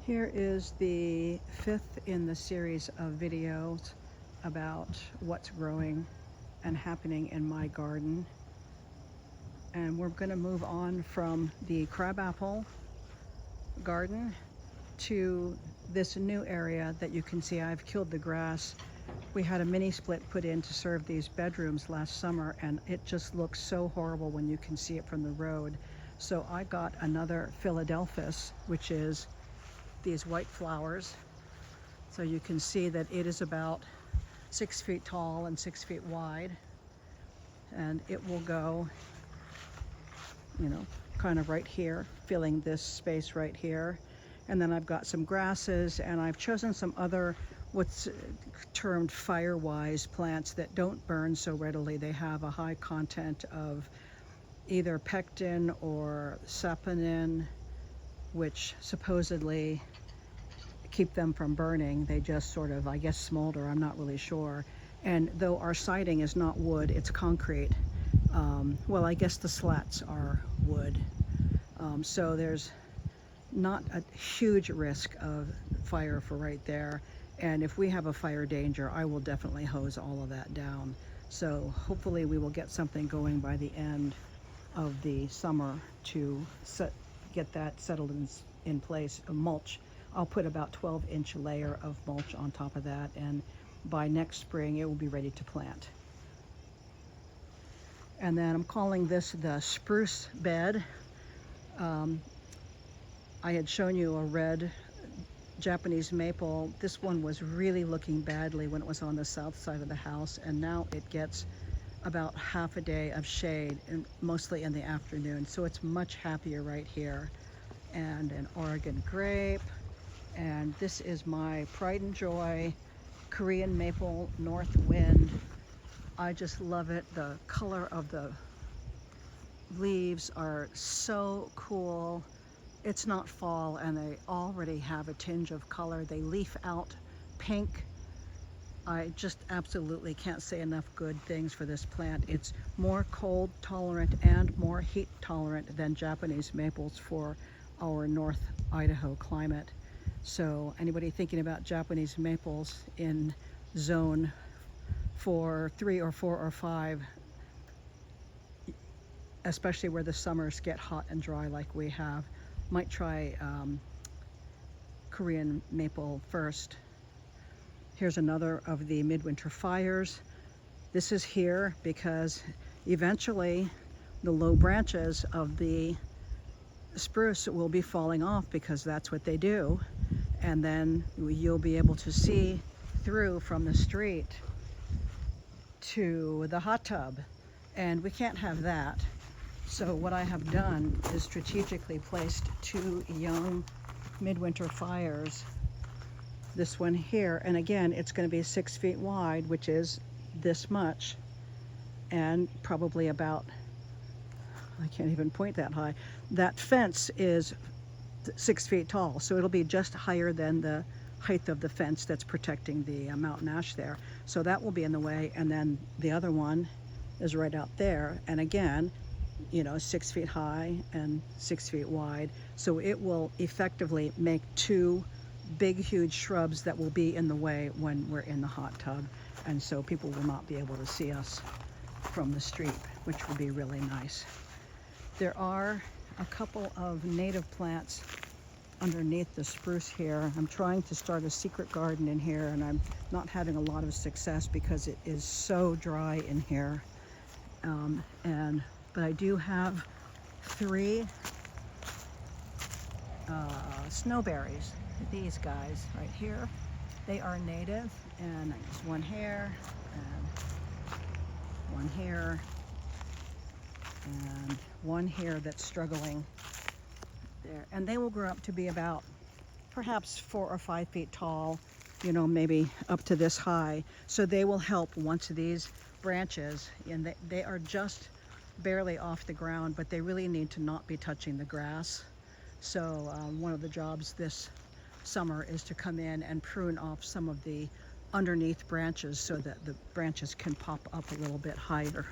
Here is the fifth in the series of videos about what's growing and happening in my garden. And we're going to move on from the crabapple garden to this new area that you can see. I've killed the grass. We had a mini split put in to serve these bedrooms last summer, and it just looks so horrible when you can see it from the road. So I got another Philadelphus, which is these white flowers. So you can see that it is about 6 feet tall and 6 feet wide, and it will go, you know, kind of right here, filling this space right here. And then I've got some grasses, and I've chosen some other what's termed fire-wise plants that don't burn so readily. They have a high content of either pectin or saponin, which supposedly keep them from burning. They just sort of, I guess, smolder. I'm not really sure. And though our siding is not wood, it's concrete. Well, I guess the slats are wood. So there's not a huge risk of fire for right there. And if we have a fire danger, I will definitely hose all of that down. So hopefully we will get something going by the end of the summer to get that settled in place. Mulch. I'll put about 12-inch layer of mulch on top of that, and by next spring it will be ready to plant. And then I'm calling this the spruce bed. I had shown you a red Japanese maple. This one was really looking badly when it was on the south side of the house, and now it gets about half a day of shade, and mostly in the afternoon, so it's much happier right here. And an Oregon grape, and this is my pride and joy Korean maple north wind. I just love it. The color of the leaves are so cool. It's not fall, and they already have a tinge of color. They leaf out pink. I just absolutely can't say enough good things for this plant. It's more cold tolerant and more heat tolerant than Japanese maples for our North Idaho climate. So anybody thinking about Japanese maples in zone 4, 3, or 4, or 5, especially where the summers get hot and dry like we have, might try Korean maple first. Here's another of the midwinter fires. This is here because eventually the low branches of the spruce will be falling off, because that's what they do. And then you'll be able to see through from the street to the hot tub, and we can't have that. So what I have done is strategically placed 2 young midwinter fires. This one here, and again, it's going to be 6 feet wide, which is this much, and probably about, I can't even point that high. That fence is 6 feet tall, so it'll be just higher than the height of the fence that's protecting the mountain ash there. So that will be in the way, and then the other one is right out there, and again, you know, 6 feet high and 6 feet wide. So it will effectively make 2 big, huge shrubs that will be in the way when we're in the hot tub, and so people will not be able to see us from the street, which will be really nice. There are a couple of native plants underneath the spruce here. I'm trying to start a secret garden in here, and I'm not having a lot of success because it is so dry in here. But I do have 3 snowberries. These guys right here, they are native, and there's one here and one here and one here that's struggling there, and they will grow up to be about perhaps 4 or 5 feet tall, you know, maybe up to this high. So they will help once these branches, and they are just barely off the ground, but they really need to not be touching the grass. So one of the jobs this summer is to come in and prune off some of the underneath branches so that the branches can pop up a little bit higher.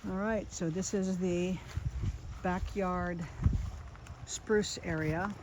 All right, so this is the backyard spruce area.